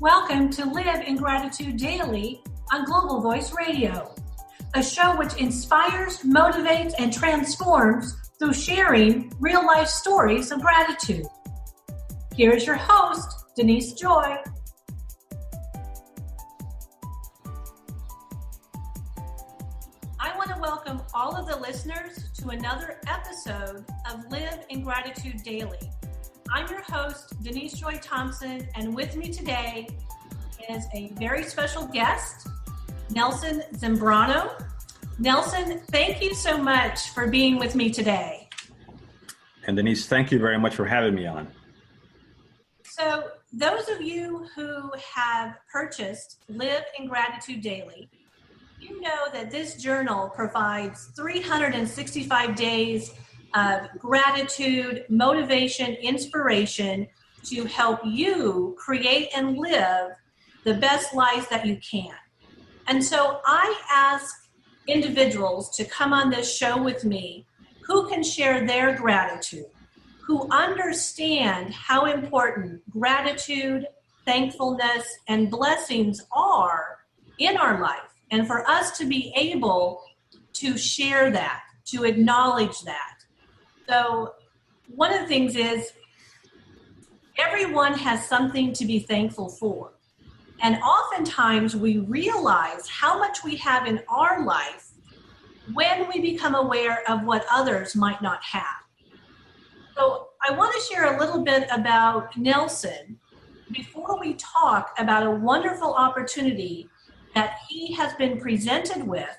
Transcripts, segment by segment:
Welcome to Live in Gratitude Daily on Global Voice Radio, a show which inspires, motivates, and transforms through sharing real-life stories of gratitude. Here's your host, Denise Joy. I want to welcome all of the listeners to another episode of Live in Gratitude Daily. I'm your host, Denise Joy Thompson, and with me today is a very special guest, Nelson Zambrano. Nelson, thank you so much for being with me today. And Denise, thank you very much for having me on. So those of you who have purchased Live in Gratitude Daily, you know that this journal provides 365 days of gratitude, motivation, inspiration to help you create and live the best life that you can. And so I ask individuals to come on this show with me who can share their gratitude, who understand how important gratitude, thankfulness, and blessings are in our life, and for us to be able to share that, to acknowledge that. So one of the things is everyone has something to be thankful for. And oftentimes we realize how much we have in our life when we become aware of what others might not have. So I want to share a little bit about Nelson before we talk about a wonderful opportunity that he has been presented with.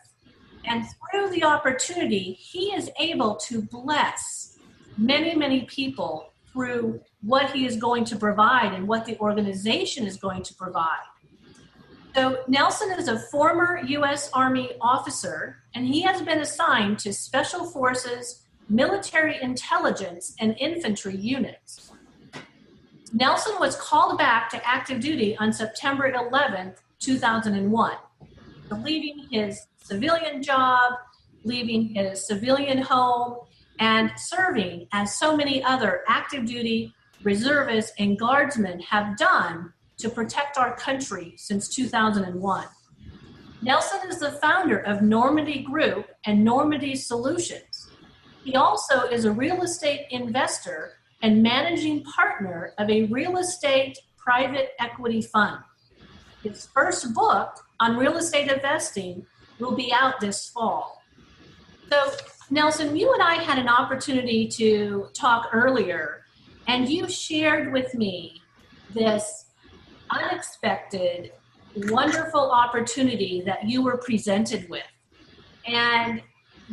And through the opportunity, he is able to bless many, many people through what he is going to provide and what the organization is going to provide. So Nelson is a former U.S. Army officer, and he has been assigned to Special Forces, military intelligence, and infantry units. Nelson was called back to active duty on September 11th, 2001, leaving his civilian job, leaving his civilian home, and serving as so many other active duty reservists and guardsmen have done to protect our country since 2001. Nelson is the founder of Normandy Group and Normandy Solutions. He also is a real estate investor and managing partner of a real estate private equity fund. His first book on real estate investing will be out this fall. So, Nelson, you and I had an opportunity to talk earlier, and you shared with me this unexpected, wonderful opportunity that you were presented with. And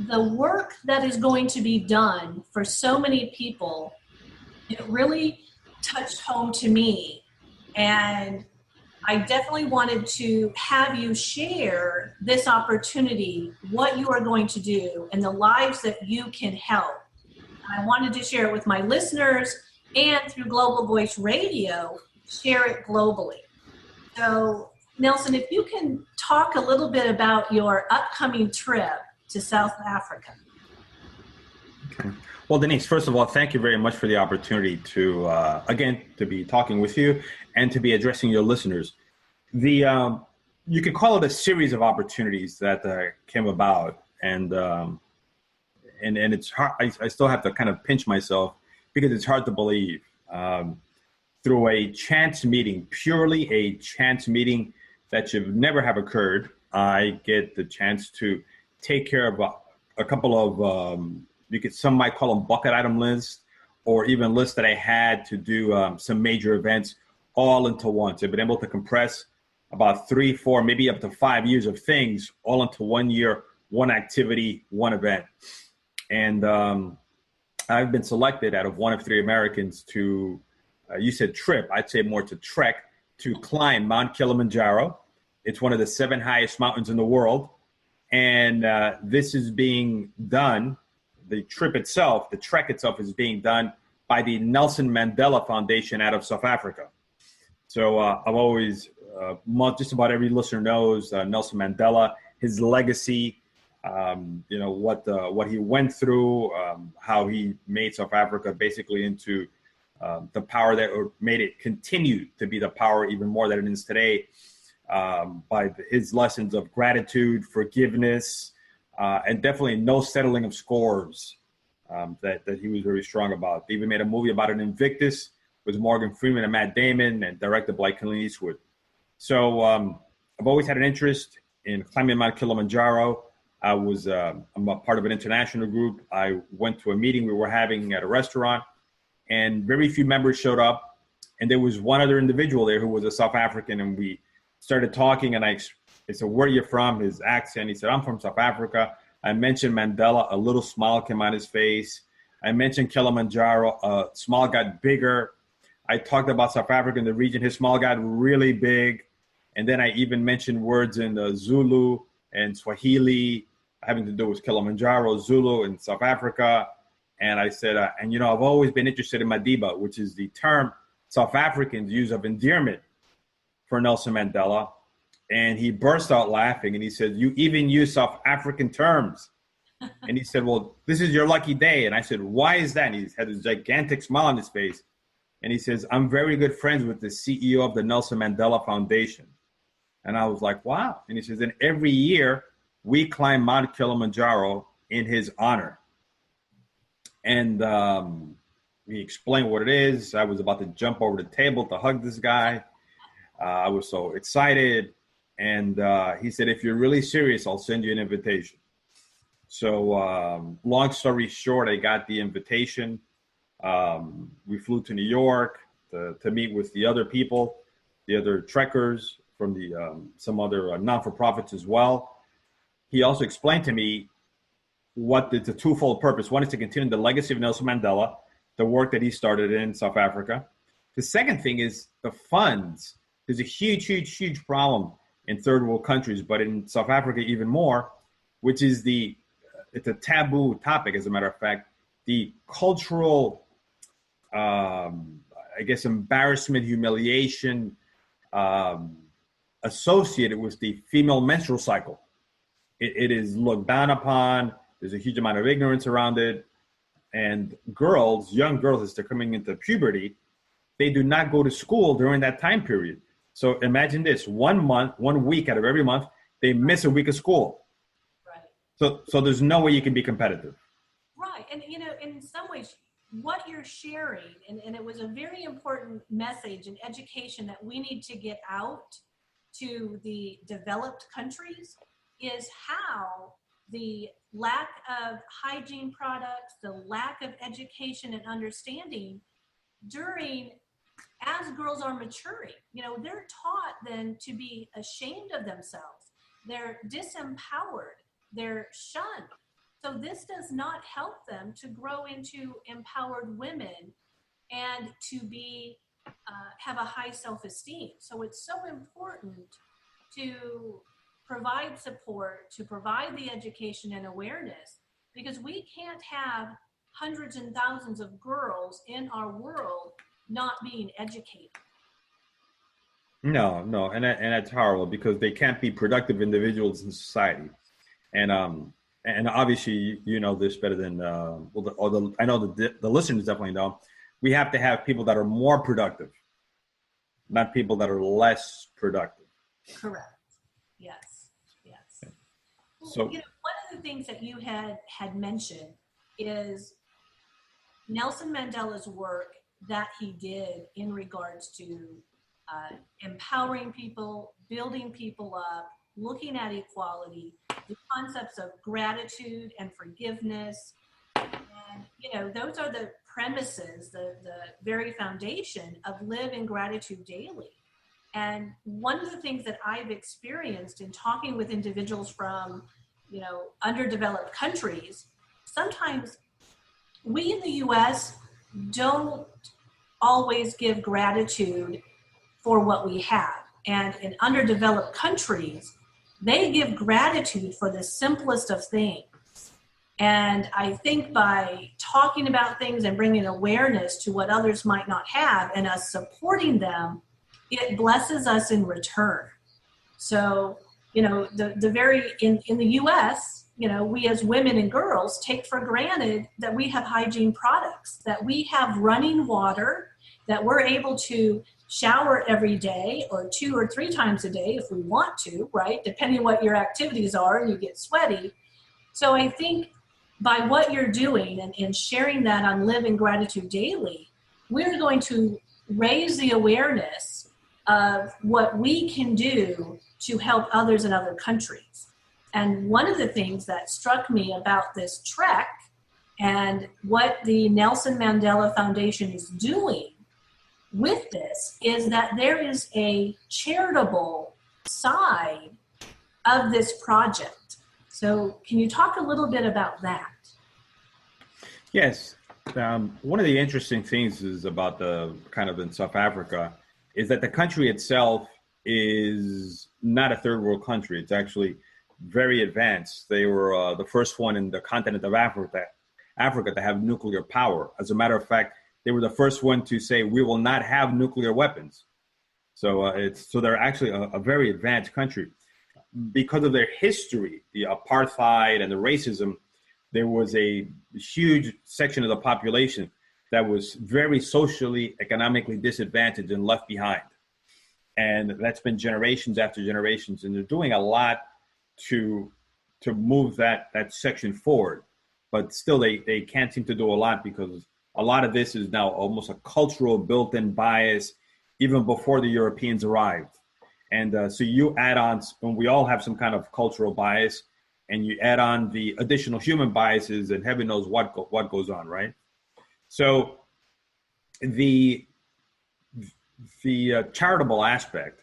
the work that is going to be done for so many people, it really touched home to me. And I definitely wanted to have you share this opportunity, what you are going to do, and the lives that you can help. I wanted to share it with my listeners, and through Global Voice Radio, share it globally. So, Nelson, if you can talk a little bit about your upcoming trip to South Africa. Okay. Well, Denise, first of all, thank you very much for the opportunity to, again, to be talking with you and to be addressing your listeners. You can call it a series of opportunities that came about, and it's hard. I still have to kind of pinch myself because it's hard to believe. Through a chance meeting, purely a chance meeting that should never have occurred, I get the chance to take care of a couple of some might call them bucket item lists, or even lists that I had to do some major events all into one. So I've been able to compress about 3, 4, maybe up to 5 years of things all into 1 year, one activity, one event. And I've been selected out of one of 3 Americans to, you said trip, I'd say more to trek, to climb Mount Kilimanjaro. It's one of the 7 highest mountains in the world. And this is being done, the trip itself, the trek itself is being done by the Nelson Mandela Foundation out of South Africa. So I've always, just about every listener knows Nelson Mandela, his legacy, what he went through, how he made South Africa basically into the power that made it continue to be the power even more than it is today, by his lessons of gratitude, forgiveness, and definitely no settling of scores, that he was very strong about. They even made a movie about it, Invictus, with Morgan Freeman and Matt Damon, and directed by Clint Eastwood. So I've always had an interest in climbing Mount Kilimanjaro. I'm a part of an international group. I went to a meeting we were having at a restaurant, and very few members showed up. And there was one other individual there who was a South African, and we started talking, and I said, "Where are you from?" His accent. He said, "I'm from South Africa." I mentioned Mandela. A little smile came on his face. I mentioned Kilimanjaro. A smile got bigger. I talked about South Africa in the region. His smile got really big. And then I even mentioned words in Zulu and Swahili having to do with Kilimanjaro, Zulu, in South Africa. And I said, I've always been interested in Madiba, which is the term South Africans use of endearment for Nelson Mandela. And he burst out laughing, and he said, "You even use South African terms." And he said, "Well, this is your lucky day." And I said, "Why is that?" And he had this gigantic smile on his face. And he says, "I'm very good friends with the CEO of the Nelson Mandela Foundation." And I was like, wow. And he says, "And every year we climb Mount Kilimanjaro in his honor." And he explained what it is. I was about to jump over the table to hug this guy. I was so excited. And he said, "If you're really serious, I'll send you an invitation." So long story short, I got the invitation. We flew to New York to meet with the other people, the other trekkers from some other non-for-profits as well. He also explained to me what the twofold purpose. One is to continue the legacy of Nelson Mandela, the work that he started in South Africa. The second thing is the funds. There's a huge, huge, huge problem in third world countries, but in South Africa even more, which is it's a taboo topic, as a matter of fact, the cultural, embarrassment, humiliation associated with the female menstrual cycle. It is looked down upon. There's a huge amount of ignorance around it. And young girls, as they're coming into puberty, they do not go to school during that time period. So imagine this, 1 week out of every month, they miss a week of school. Right. So there's no way you can be competitive. Right. And, in some ways, what you're sharing, and it was a very important message and education that we need to get out to the developed countries, is how the lack of hygiene products, the lack of education and understanding as girls are maturing, they're taught then to be ashamed of themselves. They're disempowered. They're shunned. So this does not help them to grow into empowered women and to have a high self-esteem. So it's so important to provide support, to provide the education and awareness, because we can't have hundreds and thousands of girls in our world not being educated. No, and that's horrible, because they can't be productive individuals in society. And obviously, you know this better than I know the listeners definitely know. We have to have people that are more productive, not people that are less productive. Correct. Yes. So, one of the things that you had mentioned is Nelson Mandela's work that he did in regards to empowering people, building people up, looking at equality, the concepts of gratitude and forgiveness. And, those are the premises, the very foundation of Live in Gratitude Daily. And one of the things that I've experienced in talking with individuals from, underdeveloped countries, sometimes we in the U.S. don't always give gratitude for what we have. And in underdeveloped countries, they give gratitude for the simplest of things. And I think by talking about things and bringing awareness to what others might not have and us supporting them, it blesses us in return. So, in the U.S., we as women and girls take for granted that we have hygiene products, that we have running water, that we're able to shower every day or 2 or 3 times a day if we want to, right? Depending what your activities are and you get sweaty. So I think by what you're doing and sharing that on Live in Gratitude Daily, we're going to raise the awareness of what we can do to help others in other countries. And one of the things that struck me about this trek and what the Nelson Mandela Foundation is doing with this is that there is a charitable side of this project. So can you talk a little bit about that? Yes. One of the interesting things is about the kind of in South Africa is that the country itself is not a third world country. It's actually very advanced. They were the first one in the continent of Africa to have nuclear power. As a matter of fact, they were the first one to say we will not have nuclear weapons. So they're actually a very advanced country. Because of their history, the apartheid and the racism, there was a huge section of the population that was very socially, economically disadvantaged and left behind. And that's been generations after generations. And they're doing a lot to move that section forward. But still, they can't seem to do a lot because a lot of this is now almost a cultural built-in bias even before the Europeans arrived. And so you add on, and we all have some kind of cultural bias, and you add on the additional human biases, and heaven knows what goes on, right? So the charitable aspect,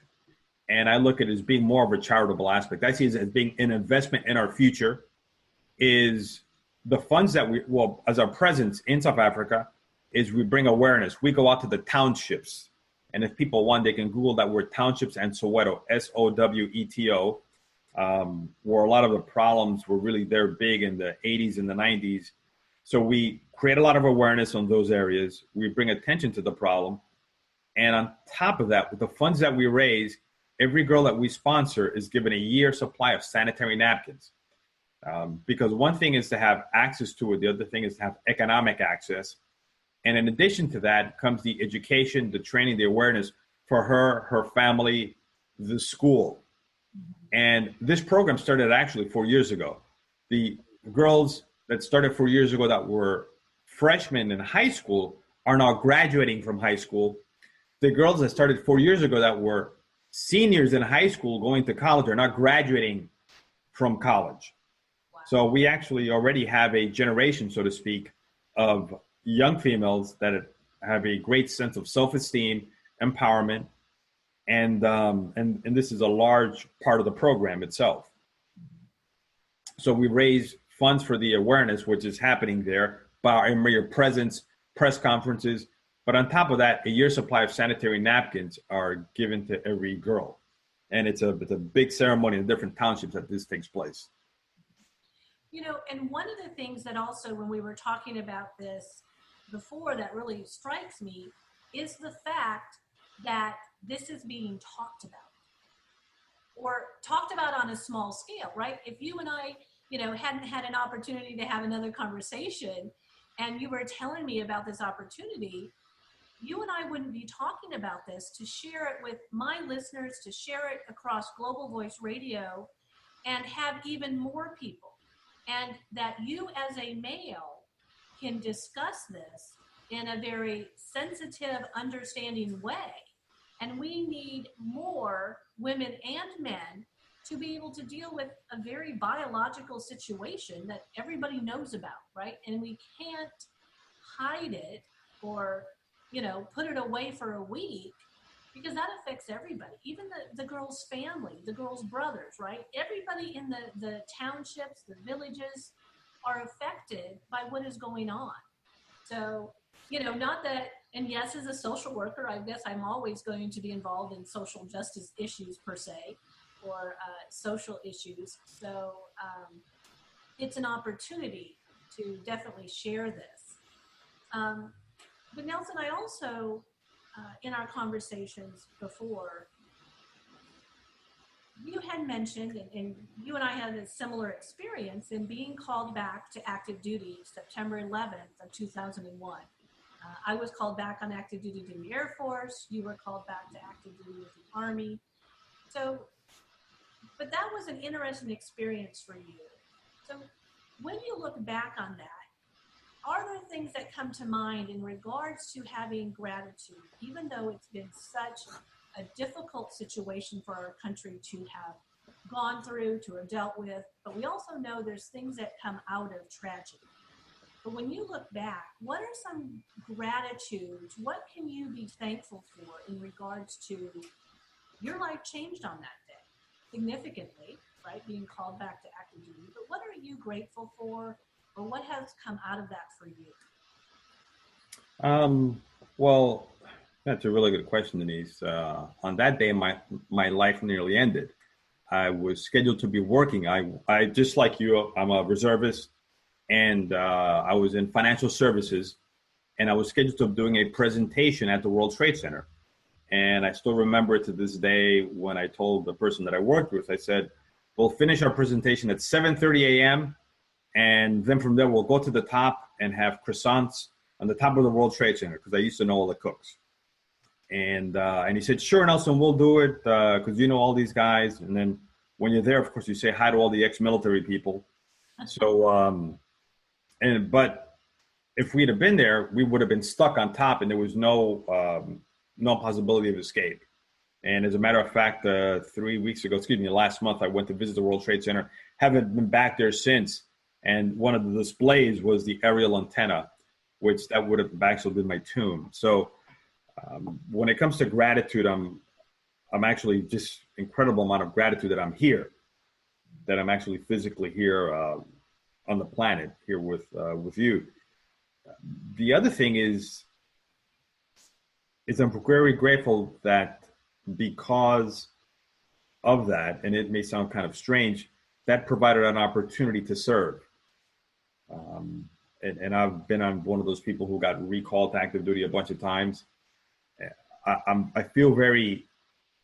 and I look at it as being more of a charitable aspect, I see it as being an investment in our future, is the funds that as our presence in South Africa, is we bring awareness. We go out to the townships. And if people want, they can Google that word townships and Soweto, Soweto, where a lot of the problems were really there big in the 80s and the 90s. So we create a lot of awareness on those areas. We bring attention to the problem. And on top of that, with the funds that we raise, every girl that we sponsor is given a year's supply of sanitary napkins. Because one thing is to have access to it. The other thing is to have economic access. And in addition to that comes the education, the training, the awareness for her family, the school. And this program started actually 4 years ago. The girls that started 4 years ago that were freshmen in high school are now graduating from high school. The girls that started 4 years ago that were seniors in high school going to college are not graduating from college. Wow. So we actually already have a generation, so to speak, of young females that have a great sense of self-esteem, empowerment, and this is a large part of the program itself. So we raise funds for the awareness, which is happening there by our mere presence, press conferences. But on top of that, a year's supply of sanitary napkins are given to every girl. And it's a big ceremony in different townships that this takes place. And one of the things that also when we were talking about this before that really strikes me is the fact that this is being talked about or talked about on a small scale, right? If you and I, hadn't had an opportunity to have another conversation and you were telling me about this opportunity, you and I wouldn't be talking about this to share it with my listeners, to share it across Global Voice Radio and have even more people. And that you as a male can discuss this in a very sensitive, understanding way. And we need more women and men to be able to deal with a very biological situation that everybody knows about, right? And we can't hide it or, put it away for a week because that affects everybody, even the girl's family, the girl's brothers, right? Everybody in the townships, the villages are affected by what is going on. So, not that, and yes, as a social worker, I guess I'm always going to be involved in social justice issues per se, or social issues. So it's an opportunity to definitely share this. But Nelson, I also, in our conversations before, you had mentioned, and you and I had a similar experience in being called back to active duty September 11th of 2001. I was called back on active duty to the Air Force. You were called back to active duty with the Army. So, but that was an interesting experience for you. So when you look back on that, are there things that come to mind in regards to having gratitude, even though it's been such a difficult situation for our country to have gone through, to have dealt with, but we also know there's things that come out of tragedy. But when you look back, what are some gratitudes? What can you be thankful for in regards to your life changed on that day significantly, right? Being called back to active duty. But what are you grateful for, or what has come out of that for you? Well, that's a really good question, Denise. On that day, my life nearly ended. I was scheduled to be working. I just like you, I'm a reservist, and I was in financial services, and I was scheduled to be doing a presentation at the World Trade Center. And I still remember to this day when I told the person that I worked with, I said, we'll finish our presentation at 7:30 a.m. And then from there, we'll go to the top and have croissants on the top of the World Trade Center, because I used to know all the cooks. And he said, sure, Nelson, we'll do it, because you know all these guys. And then when you're there, of course, you say hi to all the ex-military people. So, but if we'd have been there, we would have been stuck on top, and there was no possibility of escape. And as a matter of fact, 3 weeks ago, last month, I went to visit the World Trade Center. Haven't been back there since. And one of the displays was the aerial antenna, which that would have actually been my tomb. So when it comes to gratitude, I'm actually just incredible amount of gratitude that I'm here, that I'm actually physically here on the planet here with you. The other thing is I'm very grateful that because of that, and it may sound kind of strange, that provided an opportunity to serve. And I've been on one of those people who got recalled to active duty a bunch of times. I feel very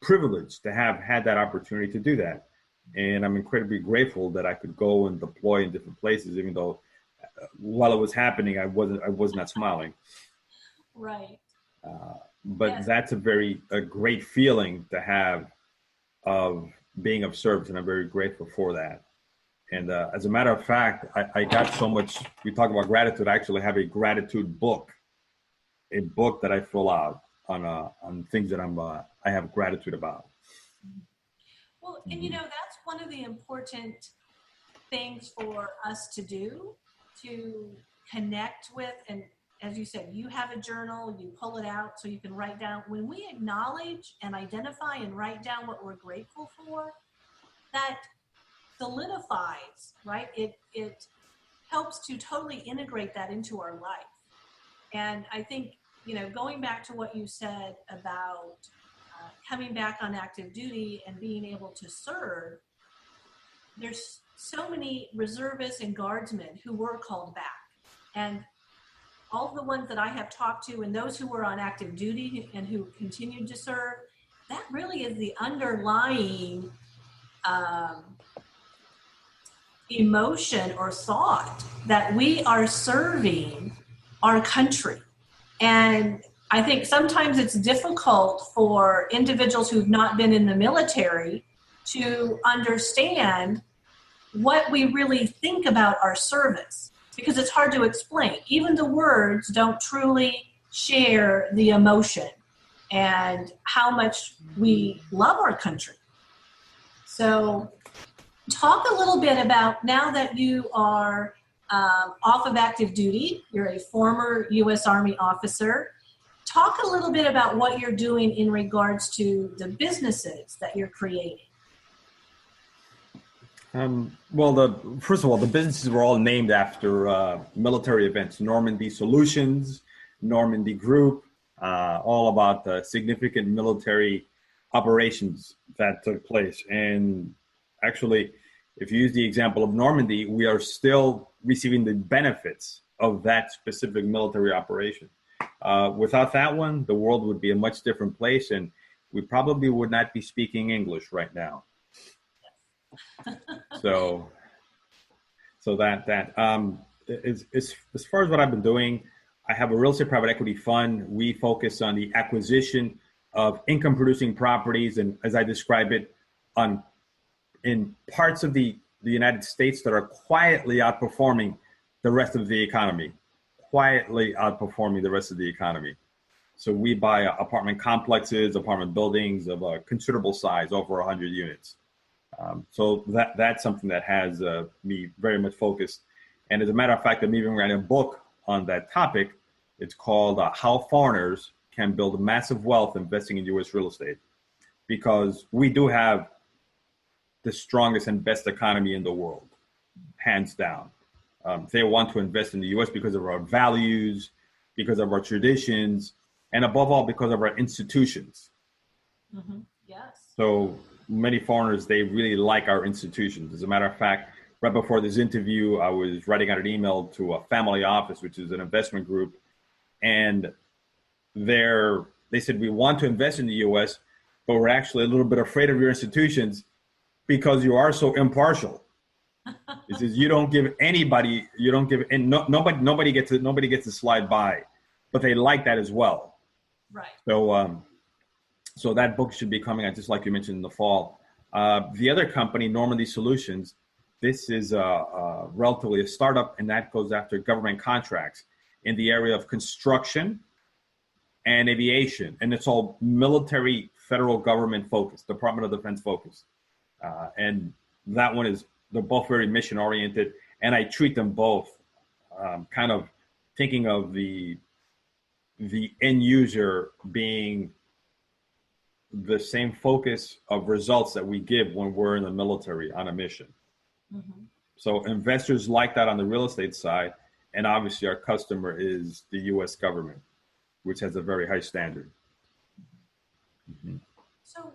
privileged to have had that opportunity to do that. And I'm incredibly grateful that I could go and deploy in different places, even though while it was happening, I was not smiling. Right. But yes, that's a great feeling to have of being of service, and I'm very grateful for that. And as a matter of fact, I got so much, we talk about gratitude, I actually have a gratitude book, a book that I fill out on things that I have gratitude about. Well, and that's one of the important things for us to do, to connect with. And as you said, you have a journal, you pull it out so you can write down. When we acknowledge and identify and write down what we're grateful for, that solidifies, right? It helps to totally integrate that into our life. And I think, going back to what you said about coming back on active duty and being able to serve, there's so many reservists and guardsmen who were called back. And all of the ones that I have talked to and those who were on active duty and who continued to serve, that really is the underlying emotion or thought that we are serving our country. And I think sometimes it's difficult for individuals who've not been in the military to understand what we really think about our service, because it's hard to explain. Even the words don't truly share the emotion and how much we love our country. So talk a little bit about, now that you are off of active duty, you're a former U.S. Army officer, talk a little bit about what you're doing in regards to the businesses that you're creating. First of all, the businesses were all named after military events. Normandy Solutions, Normandy Group, all about the significant military operations that took place. And actually, if you use the example of Normandy, we are still receiving the benefits of that specific military operation. Without that one, the world would be a much different place, and we probably would not be speaking English right now. So, is as far as what I've been doing, I have a real estate private equity fund. We focus on the acquisition of income producing properties, and as I describe it, on in parts of the United States that are quietly outperforming the rest of the economy, quietly outperforming the rest of the economy. So we buy apartment complexes, apartment buildings of a considerable size, over 100 units. So that's something that has me very much focused. And as a matter of fact, I'm even writing a book on that topic. It's called How Foreigners Can Build Massive Wealth Investing in U.S. Real Estate, because we do have the strongest and best economy in the world, hands down. They want to invest in the U.S. because of our values, because of our traditions, and above all, because of our institutions. Mm-hmm. Yes. So many foreigners, they really like our institutions. As a matter of fact, right before this interview, I was writing out an email to a family office, which is an investment group, and they said, we want to invest in the U.S., but we're actually a little bit afraid of your institutions because you are so impartial. It says nobody gets to slide by, but they like that as well. Right. So that book should be coming out, just like you mentioned, in the fall. The other company, Normandy Solutions, this is relatively a startup, and that goes after government contracts in the area of construction and aviation, and it's all military, federal government focused, Department of Defense focused, and that one they're both very mission oriented, and I treat them both kind of thinking of the end user being the same focus of results that we give when we're in the military on a mission. Mm-hmm. So investors like that on the real estate side, and obviously our customer is the U.S. government, which has a very high standard. Mm-hmm. So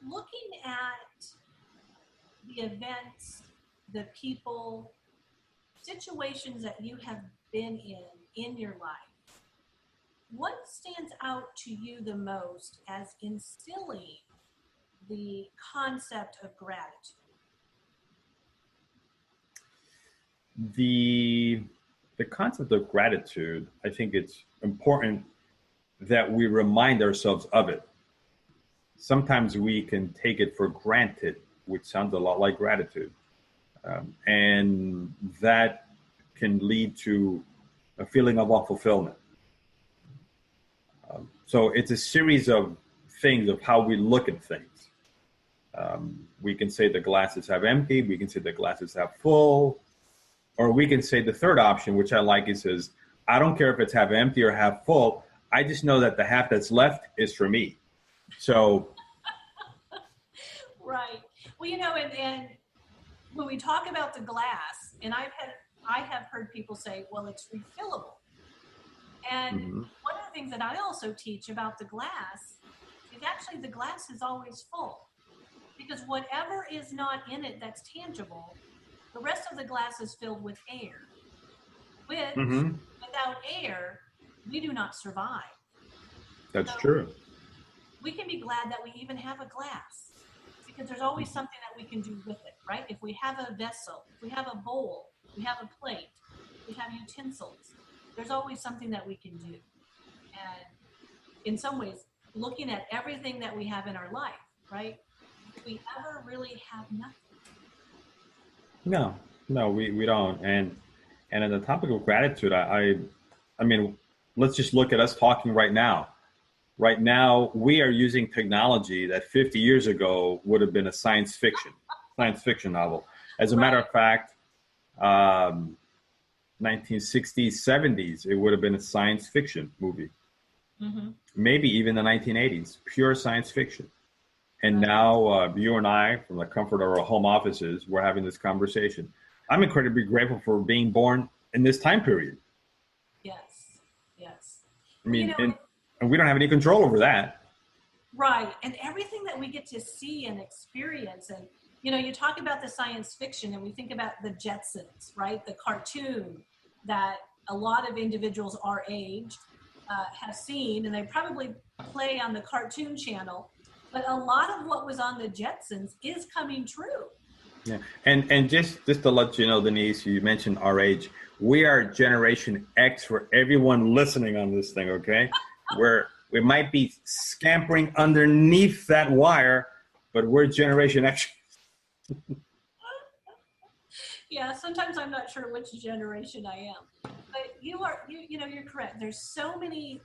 looking at the events, the people, situations that you have been in your life, what stands out to you the most as instilling the concept of gratitude? The concept of gratitude, I think it's important that we remind ourselves of it. Sometimes we can take it for granted, which sounds a lot like gratitude. And that can lead to a feeling of unfulfillment. So it's a series of things of how we look at things. We can say the glass is half empty, we can say the glass is half full, or we can say the third option, which I like, is says, I don't care if it's half empty or half full, I just know that the half that's left is for me. So. Right. Well, and when we talk about the glass, and I have heard people say, well, it's refillable. And mm-hmm. One of the things that I also teach about the glass is actually the glass is always full, because whatever is not in it that's tangible, the rest of the glass is filled with air, which mm-hmm. without air, we do not survive. That's true. We can be glad that we even have a glass, because there's always something that we can do with it, right? If we have a vessel, if we have a bowl, we have a plate, we have utensils, there's always something that we can do. And in some ways, looking at everything that we have in our life, right? Do we ever really have nothing? No, we don't. And on the topic of gratitude, I mean, let's just look at us talking right now. Right now, we are using technology that 50 years ago would have been a science fiction novel. As a matter of fact, 1960s, 70s, it would have been a science fiction movie. Mm-hmm. Maybe even the 1980s, pure science fiction. And now you and I, from the comfort of our home offices, we're having this conversation. I'm incredibly grateful for being born in this time period. Yes. I mean, and we don't have any control over that. Right. And everything that we get to see and experience. And, you talk about the science fiction and we think about the Jetsons, right? The cartoon that a lot of individuals our age have seen, and they probably play on the Cartoon Channel. But a lot of what was on the Jetsons is coming true. Yeah, and just to let you know, Denise, you mentioned our age. We are Generation X for everyone listening on this thing. Okay, we might be scampering underneath that wire, but we're Generation X. Yeah, sometimes I'm not sure which generation I am. But you're correct. There's so many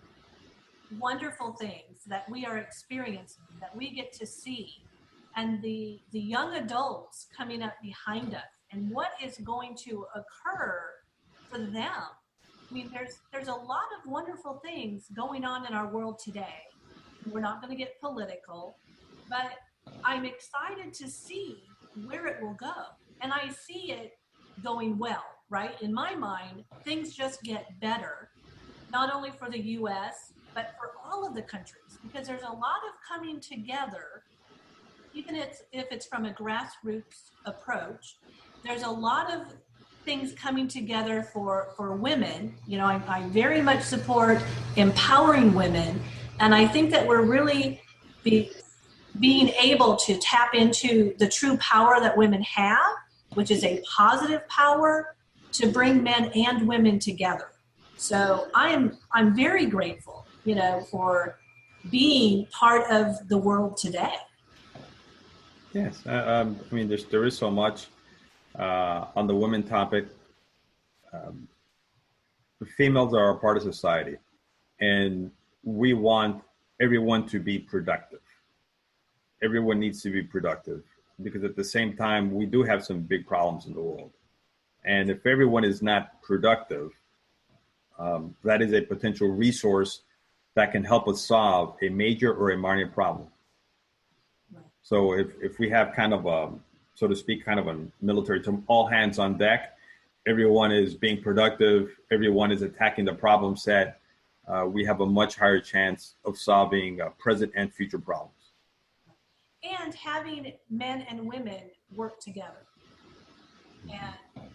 wonderful things that we are experiencing that we get to see, and the young adults coming up behind us, and what is going to occur for them. I mean, there's a lot of wonderful things going on in our world today. We're not going to get political, but I'm excited to see where it will go. And I see it going well, right? In my mind, things just get better, not only for the US, but for all of the countries, because there's a lot of coming together, even if it's from a grassroots approach. There's a lot of things coming together for women. You know, I very much support empowering women, and I think that we're really being able to tap into the true power that women have, which is a positive power to bring men and women together. So I'm very grateful, for being part of the world today. Yes, I mean, there is so much on the women topic. The females are a part of society, and we want everyone to be productive. Everyone needs to be productive, because at the same time, we do have some big problems in the world. And if everyone is not productive, that is a potential resource that can help us solve a major or a minor problem. So if we have kind of a, so to speak, kind of a military term, all hands on deck, everyone is being productive, everyone is attacking the problem set, we have a much higher chance of solving present and future problems. And having men and women work together. And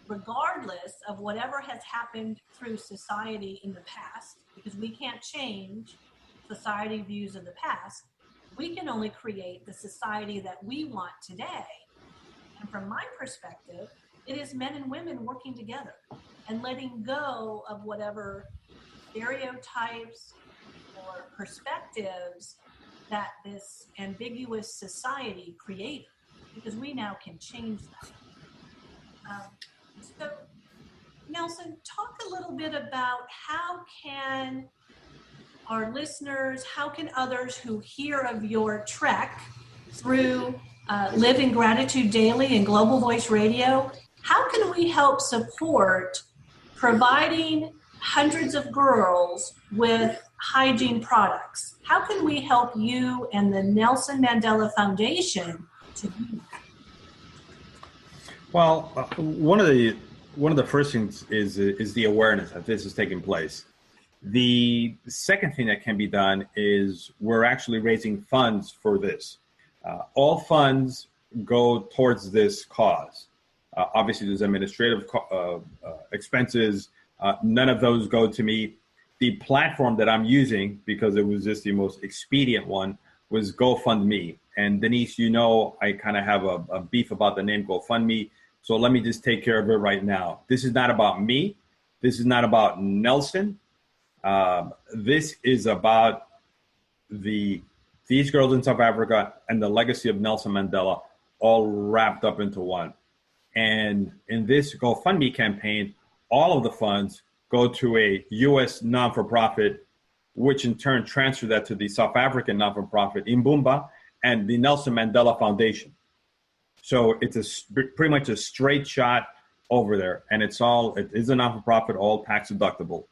regardless of whatever has happened through society in the past, because we can't change society views of the past, we can only create the society that we want today. And from my perspective, it is men and women working together and letting go of whatever stereotypes or perspectives that this ambiguous society created, because we now can change that. So, Nelson, talk a little bit about how can our listeners, how can others who hear of your trek through Live in Gratitude Daily and Global Voice Radio, how can we help support providing hundreds of girls with hygiene products? How can we help you and the Nelson Mandela Foundation to do that? Well, one of the first things is the awareness that this is taking place. The second thing that can be done is we're actually raising funds for this. All funds go towards this cause. Obviously, there's administrative expenses. None of those go to me. The platform that I'm using, because it was just the most expedient one, was GoFundMe. And Denise, I kind of have a beef about the name GoFundMe. So let me just take care of it right now. This is not about me. This is not about Nelson. This is about these girls in South Africa and the legacy of Nelson Mandela all wrapped up into one. And in this GoFundMe campaign, all of the funds go to a U.S. non-for-profit, which in turn transfer that to the South African non-for-profit Imbumba and the Nelson Mandela Foundation. So it's pretty much a straight shot over there, and it is a non-for-profit, all tax deductible.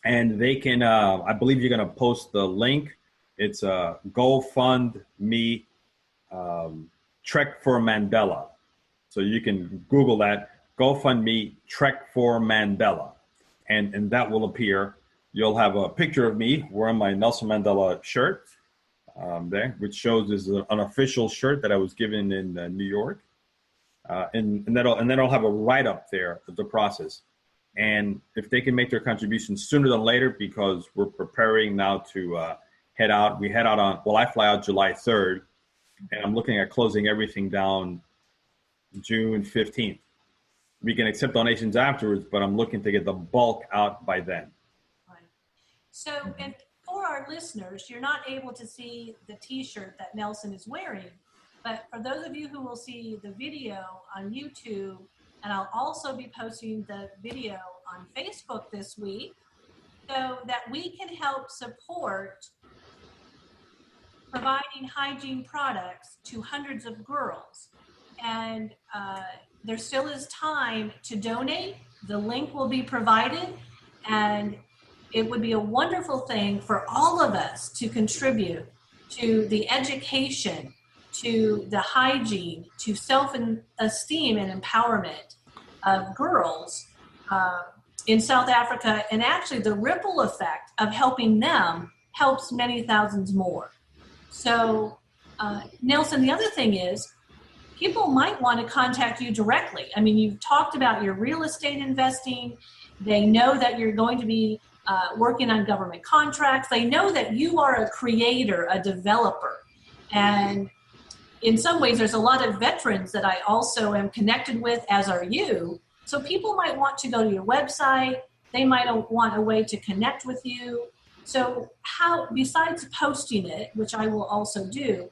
And they can, I believe you're going to post the link. It's GoFundMe Trek for Mandela. So you can Google that, GoFundMe Trek for Mandela, and that will appear. You'll have a picture of me wearing my Nelson Mandela shirt there, which shows this is an official shirt that I was given in New York. And then I'll have a write-up there of the process. And if they can make their contributions sooner than later, because we're preparing now to head out. I fly out July 3rd, and I'm looking at closing everything down June 15th. We can accept donations afterwards, but I'm looking to get the bulk out by then. Right. So, and for our listeners, you're not able to see the t-shirt that Nelson is wearing, but for those of you who will see the video on YouTube, and I'll also be posting the video on Facebook this week, so that we can help support providing hygiene products to hundreds of girls. And there still is time to donate. The link will be provided, and it would be a wonderful thing for all of us to contribute to the education, to the hygiene, to self-esteem and empowerment of girls in South Africa. And actually the ripple effect of helping them helps many thousands more. So Nelson, the other thing is, people might want to contact you directly. I mean, you've talked about your real estate investing. They know that you're going to be working on government contracts. They know that you are a creator, a developer. And in some ways, there's a lot of veterans that I also am connected with, as are you. So people might want to go to your website. They might want a way to connect with you. So how, besides posting it, which I will also do,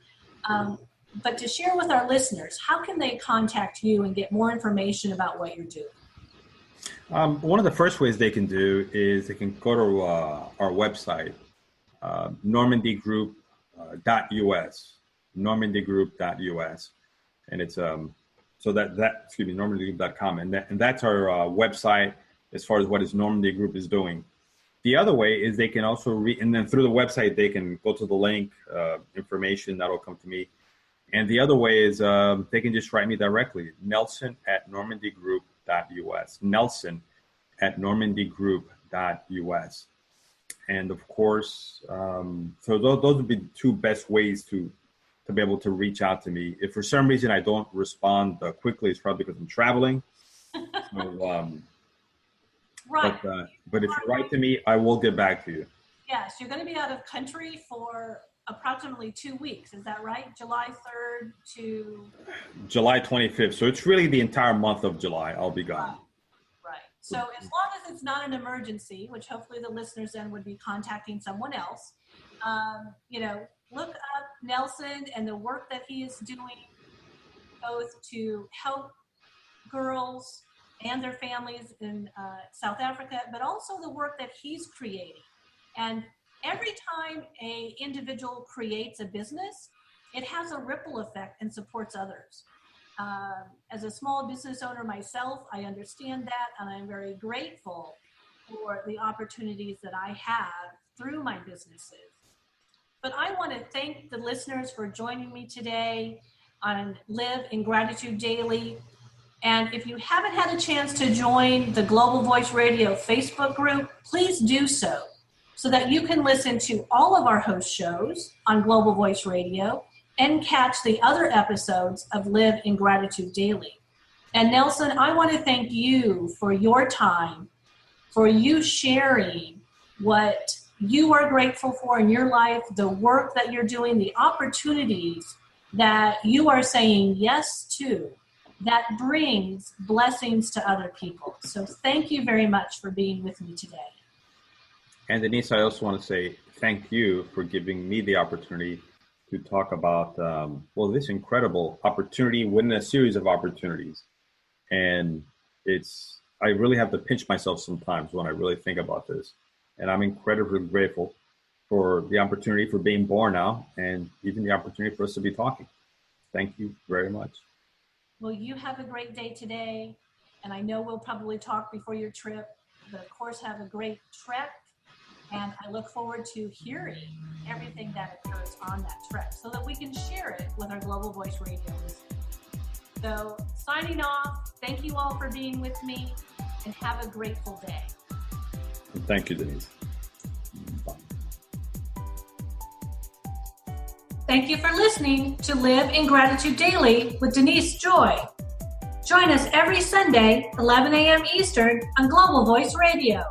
but to share with our listeners, how can they contact you and get more information about what you're doing? One of the first ways they can do is they can go to our website, normandygroup.us, normandygroup.us, and it's normandygroup.com, and that's our website as far as what is Normandy Group is doing. The other way is they can also and then through the website they can go to the link, information that'll come to me. And the other way is they can just write me directly, Nelson@normandygroup.us, Nelson@normandygroup.us. And of course, so those would be the two best ways to be able to reach out to me. If for some reason I don't respond quickly, it's probably because I'm traveling. So, right. But if you write to me, I will get back to you. Yes, you're going to be out of country for approximately 2 weeks. Is that right? July 3rd to July 25th. So it's really the entire month of July. I'll be gone. Right. So as long as it's not an emergency, which hopefully the listeners then would be contacting someone else, look up Nelson and the work that he is doing, both to help girls and their families in South Africa, but also the work that he's creating. And every time an individual creates a business, it has a ripple effect and supports others. As a small business owner myself, I understand that, and I'm very grateful for the opportunities that I have through my businesses. But I want to thank the listeners for joining me today on Live in Gratitude Daily. And if you haven't had a chance to join the Global Voice Radio Facebook group, please do so that you can listen to all of our host shows on Global Voice Radio and catch the other episodes of Live in Gratitude Daily. And Nelson, I want to thank you for your time, for you sharing what you are grateful for in your life, the work that you're doing, the opportunities that you are saying yes to, that brings blessings to other people. So thank you very much for being with me today. And Denise, I also want to say thank you for giving me the opportunity to talk about, this incredible opportunity within a series of opportunities. And I really have to pinch myself sometimes when I really think about this. And I'm incredibly grateful for the opportunity for being born now, and even the opportunity for us to be talking. Thank you very much. Well, you have a great day today, and I know we'll probably talk before your trip, but of course have a great trek, and I look forward to hearing everything that occurs on that trek so that we can share it with our Global Voice Radio listeners. So signing off, thank you all for being with me, and have a grateful day. Thank you, Denise. Bye. Thank you for listening to Live in Gratitude Daily with Denise Joy. Join us every Sunday, 11 a.m. Eastern on Global Voice Radio.